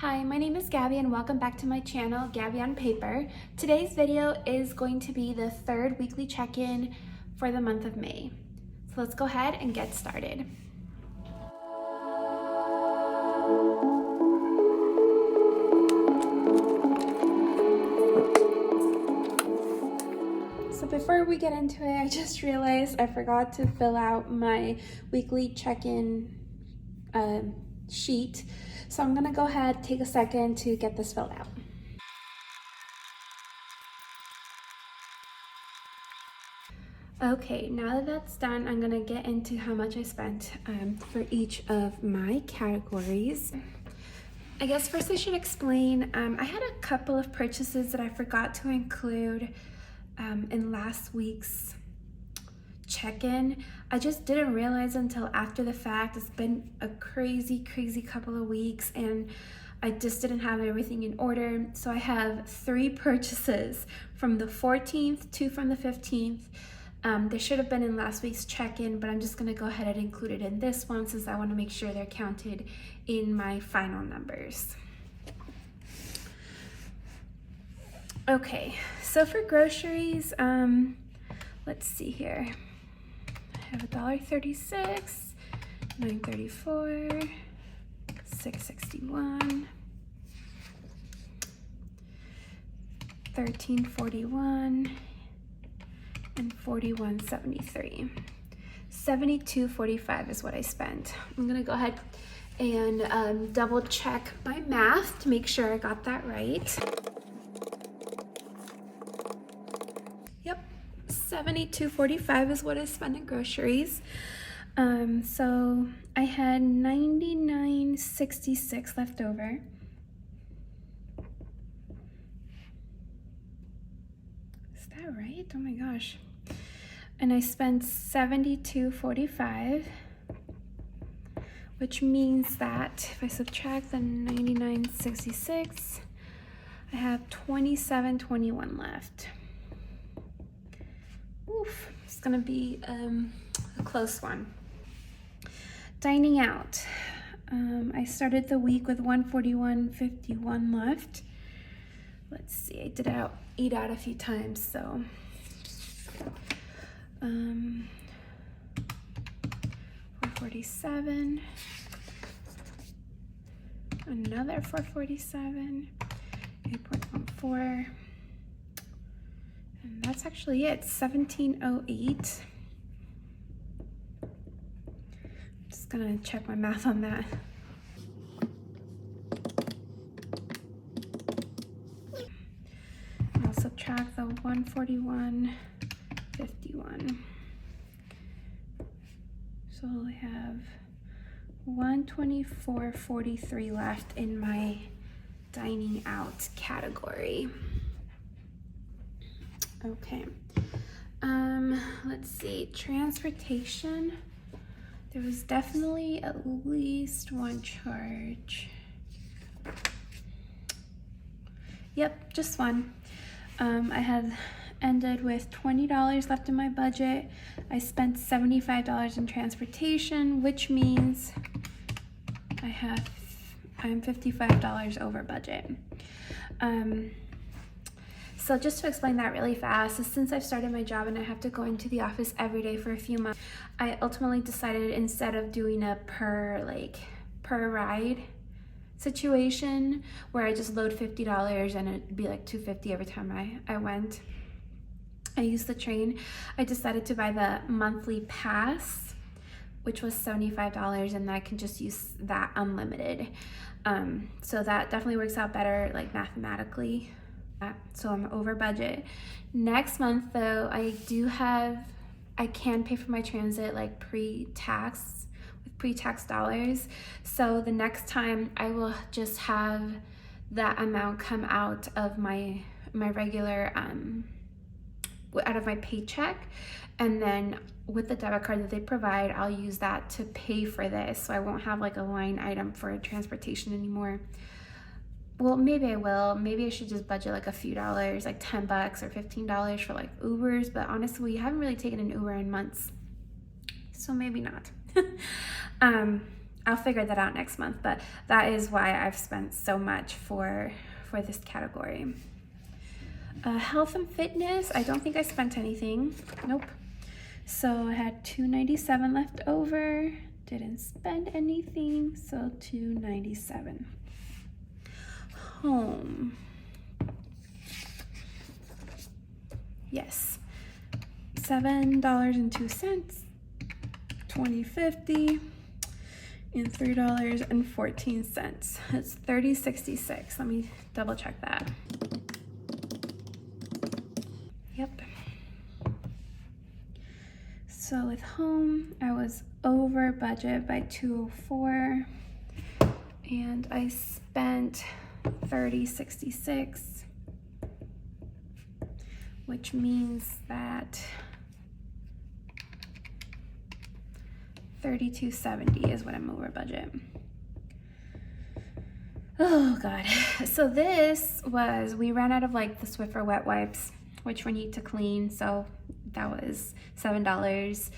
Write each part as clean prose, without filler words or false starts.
Hi, my name is Gabby and welcome back to my channel, Gabby on Paper. Today's video is going to be the third weekly check-in for the month of May. So let's go ahead and get started. So before we get into it, I just realized I forgot to fill out my weekly check-in sheet. So I'm gonna go ahead, take a second to get this filled out. Okay, now that that's done, I'm gonna get into how much I spent for each of my categories. I guess first I should explain, I had a couple of purchases that I forgot to include in last week's check-in. I just didn't realize until after the fact. It's been a crazy couple of weeks and I just didn't have everything in order. So I have 3 purchases from the 14th, 2 from the 15th. They should have been in last week's check-in, but I'm just gonna go ahead and include it in this one since I wanna make sure they're counted in my final numbers. Okay, so for groceries, let's see here. I have $1.36, $9.34, $6.61, $13.41, and $41.73. $72.45 is what I spent. I'm gonna go ahead and double check my math to make sure I got that right. Yep, $72.45 is what I spent in groceries. So I had $99.66 left over. Is that right? Oh my gosh. And I spent $72.45, which means that if I subtract the $99.66, I have $27.21 left. Oof, it's gonna be a close one. Dining out. I started the week with $141.51 left. Let's see, I did eat out a few times, so $447, another $447, 8.14, and that's actually it. $17.08. Just gonna check my math on that. I'll subtract the $141.51. So I have $124.43 left in my dining out category. Okay, let's see, transportation. There was definitely at least one charge. Yep, just one. I had ended with $20 left in my budget. I spent $75 in transportation, which means I'm $55 over budget. So just to explain that really fast, since I've started my job and I have to go into the office every day for a few months, I ultimately decided instead of doing a per ride situation where I just load $50 and it'd be like $250 every time I went, I used the train. I decided to buy the monthly pass, which was $75, and I can just use that unlimited. So that definitely works out better, like mathematically. So I'm over budget. Next month though, I can pay for my transit like pre-tax, with pre-tax dollars. So the next time I will just have that amount come out of my regular, out of my paycheck, and then with the debit card that they provide, I'll use that to pay for this. So I won't have like a line item for transportation anymore. Well, maybe I will. Maybe I should just budget like a few dollars, like $10 or $15 for like Ubers, but honestly, we haven't really taken an Uber in months, so maybe not. I'll figure that out next month, but that is why I've spent so much for this category. Health and fitness, I don't think I spent anything. Nope. So I had $297 left over, didn't spend anything, so $297. Home. Yes. $7.02, $20.50, and $3.14. It's $30.66. Let me double check that. Yep. So with home, I was over budget by $204, and I spent $30.66, which means that $32.70 is what I'm over budget. Oh God. So this was, we ran out of like the Swiffer wet wipes, which we need to clean. So that was $7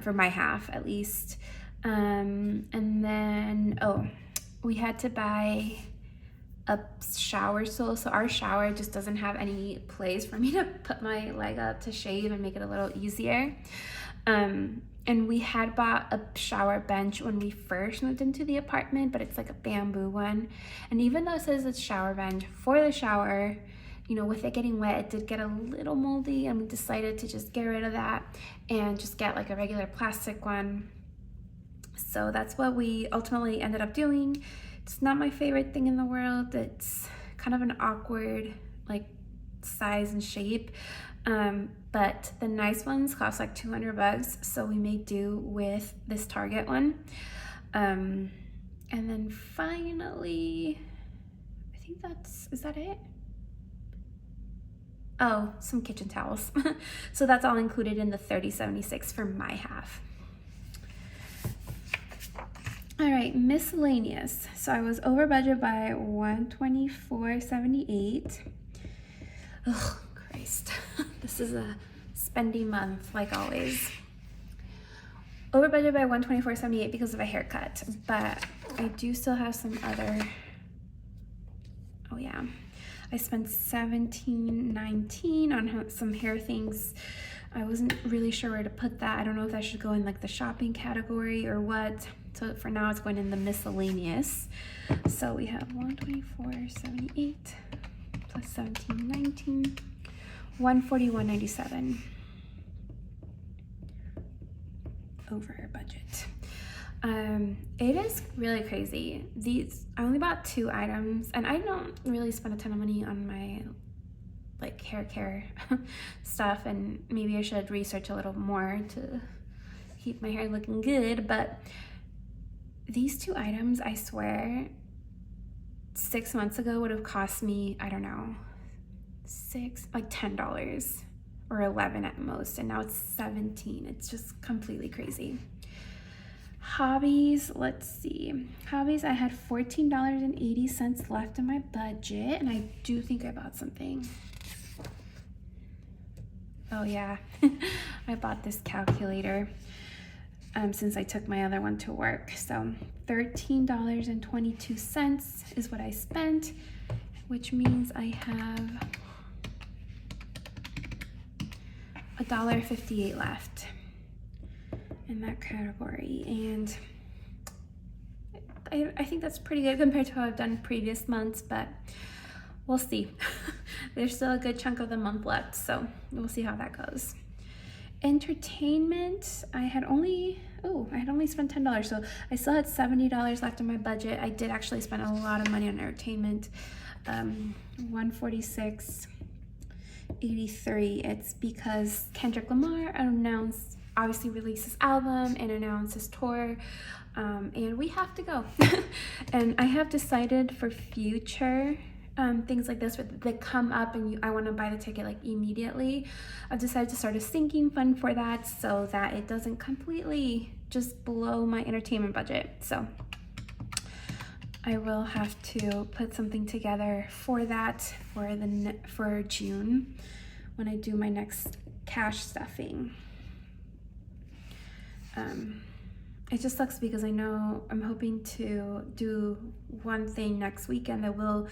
for my half at least. And then, we had to buy a shower stool. So our shower just doesn't have any place for me to put my leg up to shave and make it a little easier. And we had bought a shower bench when we first moved into the apartment, but it's like a bamboo one. And even though it says it's shower bench for the shower, you know, with it getting wet, it did get a little moldy, and we decided to just get rid of that and just get like a regular plastic one. So that's what we ultimately ended up doing. It's not my favorite thing in the world. It's kind of an awkward like size and shape. But the nice ones cost like $200, so we made do with this Target one. And then finally, I think is that it? Oh, some kitchen towels. So that's all included in the $30.76 for my half. All right, miscellaneous. So I was over budget by $124.78. Oh, Christ. This is a spending month, like always. Over budget by $124.78 because of a haircut, but I do still have some other, oh yeah. I spent $17.19 on some hair things. I wasn't really sure where to put that. I don't know if that should go in like the shopping category or what. So for now it's going in the miscellaneous. So we have $124.78 plus $17.19, $141.97 over budget. It is really crazy. I only bought 2 items, and I don't really spend a ton of money on my like hair care stuff, and maybe I should research a little more to keep my hair looking good. But these 2 items, I swear, 6 months ago would have cost me, I don't know, like $10 or $11 at most, and now it's $17. It's just completely crazy. Hobbies, let's see. Hobbies, I had $14.80 left in my budget, and I do think I bought something. Oh yeah, I bought this calculator since I took my other one to work. So $13.22 is what I spent, which means I have $1.58 left in that category, and I think that's pretty good compared to how I've done previous months, but we'll see. There's still a good chunk of the month left, so we'll see how that goes. Entertainment, I had only spent $10, so I still had $70 left in my budget. I did actually spend a lot of money on entertainment. $146.83. It's because Kendrick Lamar obviously released his album and announced his tour, and we have to go. And I have decided for future things like this that come up and I want to buy the ticket like immediately, I've decided to start a sinking fund for that so that it doesn't completely just blow my entertainment budget. So I will have to put something together for that for June when I do my next cash stuffing. it just sucks because I know I'm hoping to do one thing next weekend that will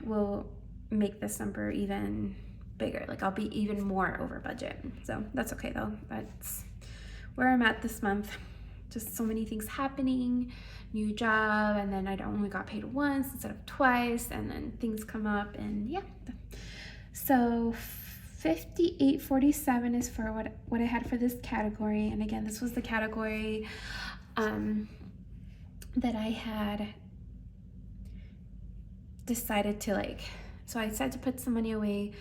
will make this number even bigger. Like I'll be even more over budget. So that's okay though. That's where I'm at this month. Just so many things happening, new job, and then I only got paid once instead of twice, and then things come up, and yeah. So 58.47 is for what I had for this category. And again, this was the category that I had decided to so I decided to put some money away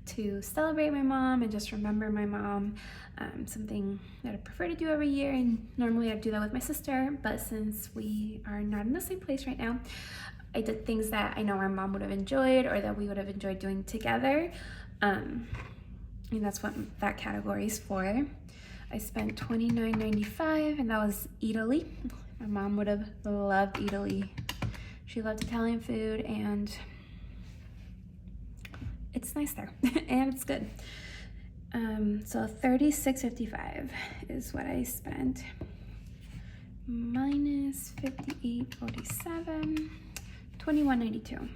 to celebrate my mom and just remember my mom, something that I prefer to do every year. And normally I do that with my sister, but since we are not in the same place right now, I did things that I know our mom would have enjoyed or that we would have enjoyed doing together. And that's what that category is for. I spent $29.95, and that was Italy. My mom would have loved Italy. She loved Italian food, and it's nice there, and it's good. So $36.55 is what I spent. Minus $58.47, $21.92.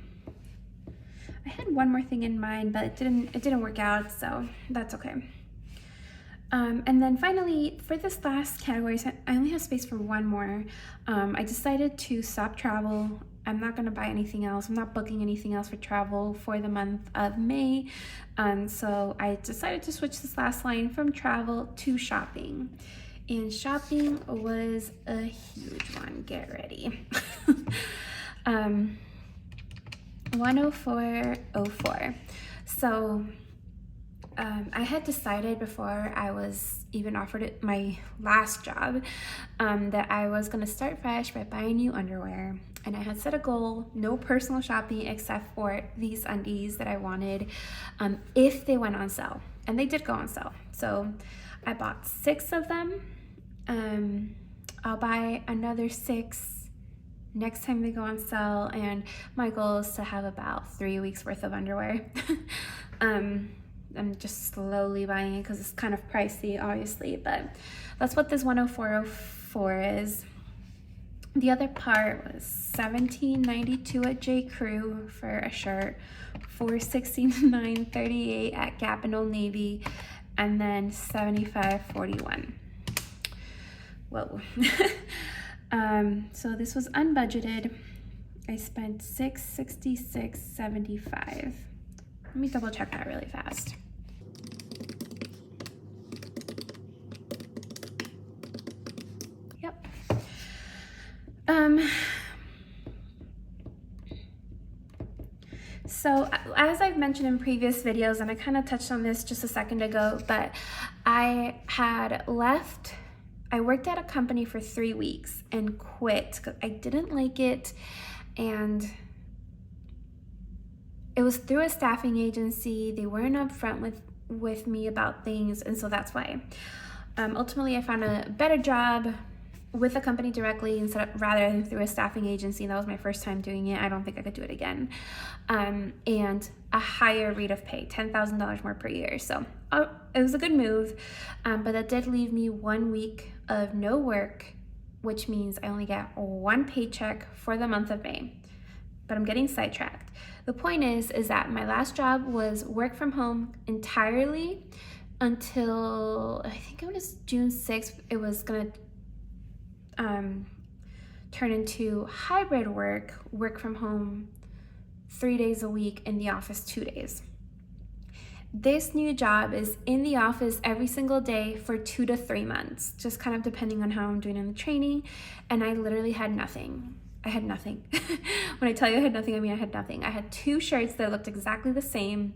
I had one more thing in mind, but it didn't work out, so that's okay. And then finally, for this last category, I only have space for one more. I decided to stop travel. I'm not going to buy anything else. I'm not booking anything else for travel for the month of May. So I decided to switch this last line from travel to shopping. And shopping was a huge one. Get ready. 104.04. So I had decided before I was even offered my last job that I was going to start fresh by buying new underwear. And I had set a goal, no personal shopping except for these undies that I wanted if they went on sale. And they did go on sale. So I bought 6 of them. I'll buy another 6 next time they go on sale. And my goal is to have about 3 weeks worth of underwear. I'm just slowly buying it because it's kind of pricey, obviously. But that's what this 104.04 is. The other part was $17.92 at J. Crew for a shirt, $469.38 at Gap and Old Navy, and then $75.41. Whoa. So this was unbudgeted. I spent $666.75. Let me double check that really fast. Yep. So as I've mentioned in previous videos, and I kind of touched on this just a second ago, but I worked at a company for 3 weeks and quit because I didn't like it, and it was through a staffing agency. They weren't upfront with me about things, and so that's why. Ultimately, I found a better job with a company directly rather than through a staffing agency. That was my first time doing it. I don't think I could do it again. And a higher rate of pay, $10,000 more per year. So it was a good move, but that did leave me 1 week of no work, which means I only get 1 paycheck for the month of May. But I'm getting sidetracked. The point is that my last job was work from home entirely until I think it was June 6th. It was gonna turn into hybrid work from home 3 days a week, in the office 2 days. This new job is in the office every single day for 2 to 3 months, just kind of depending on how I'm doing in the training. And I literally had nothing. I had nothing. When I tell you I had nothing, I mean I had nothing. I had 2 shirts that looked exactly the same.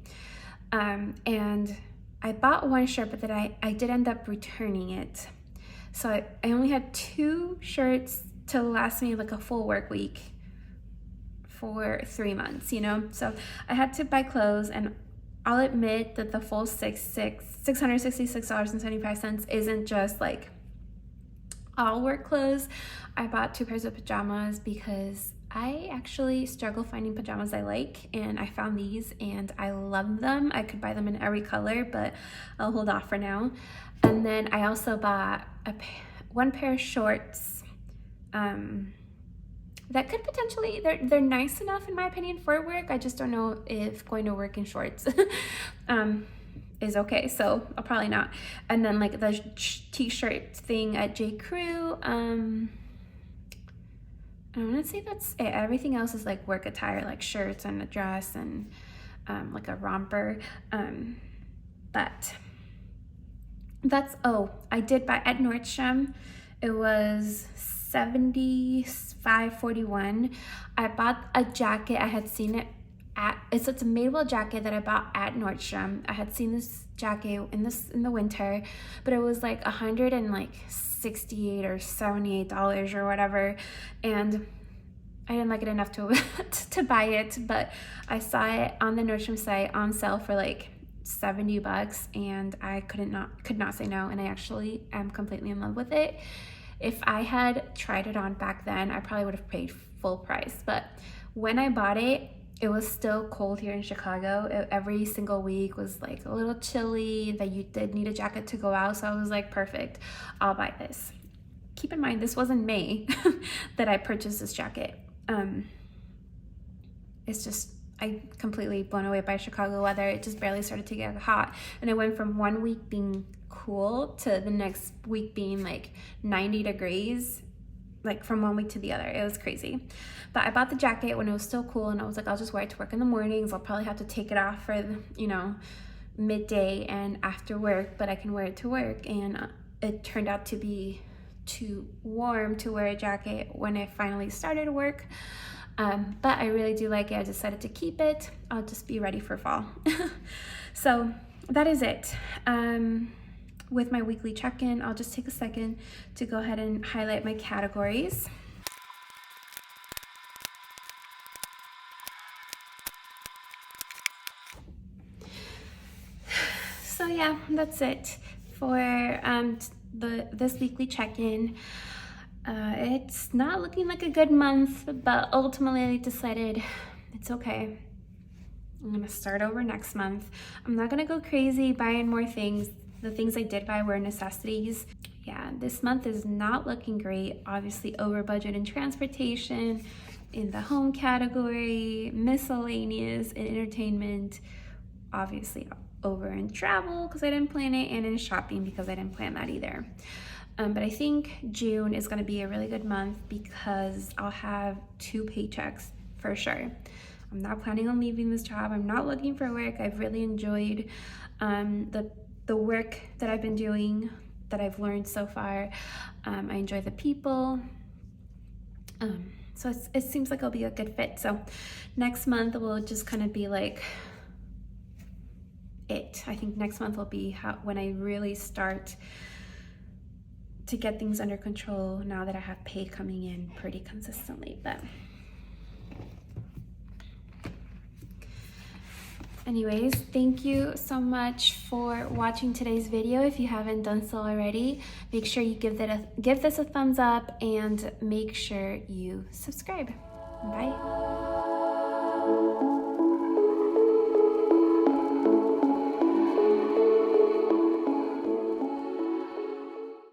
And I bought 1 shirt, but then I did end up returning it. So I only had 2 shirts to last me like a full work week for 3 months, you know? So I had to buy clothes, and I'll admit that the full $666.75 isn't just like all work clothes. I bought 2 pairs of pajamas because I actually struggle finding pajamas I like, and I found these and I love them. I could buy them in every color, but I'll hold off for now. And then I also bought one pair of shorts that could potentially, they're nice enough in my opinion for work. I just don't know if going to work in shorts is okay, so I'll probably not. And then like the t-shirt thing at J. Crew. I want to say that's it. Everything else is like work attire, like shirts and a dress and like a romper. But that's, oh, I did buy at Nordstrom. It was $75.41. I bought a jacket. I had seen it at, it's a Madewell jacket that I bought at Nordstrom. I had seen this jacket in the winter, but it was like $168 or $78 or whatever, and I didn't like it enough to to buy it. But I saw it on the Nordstrom site on sale for like $70, and I could not say no, and I actually am completely in love with it. If I had tried it on back then, I probably would have paid full price. But when I bought it, it was still cold here in Chicago. Every single week was like a little chilly, that you did need a jacket to go out. So I was like, perfect, I'll buy this. Keep in mind, this was in May that I purchased this jacket. It's just, I completely blown away by Chicago weather. It just barely started to get hot. And it went from one week being cool to the next week being like 90 degrees, like from one week to the other. It was crazy. But I bought the jacket when it was still cool, and I was like, I'll just wear it to work in the mornings. I'll probably have to take it off for, you know, midday and after work, but I can wear it to work. And it turned out to be too warm to wear a jacket when I finally started work. But I really do like it. I decided to keep it. I'll just be ready for fall. So that is it. With my weekly check-in, I'll just take a second to go ahead and highlight my categories. So yeah, that's it for this weekly check-in. It's not looking like a good month, but ultimately I decided it's okay. I'm gonna start over next month. I'm not gonna go crazy buying more things. The things I did buy were necessities. Yeah, this month is not looking great. Obviously over budget in transportation, in the home category, miscellaneous, and entertainment. Obviously over in travel because I didn't plan it, and in shopping because I didn't plan that either. But I think June is going to be a really good month because I'll have 2 paychecks for sure. I'm not planning on leaving this job. I'm not looking for work. I've really enjoyed the work that I've been doing, that I've learned so far. I enjoy the people. So it seems like it'll be a good fit. So next month will just kind of be like it. I think next month will be when I really start to get things under control now that I have pay coming in pretty consistently. But anyways, thank you so much for watching today's video. If you haven't done so already, make sure you give this a thumbs up and make sure you subscribe. Bye.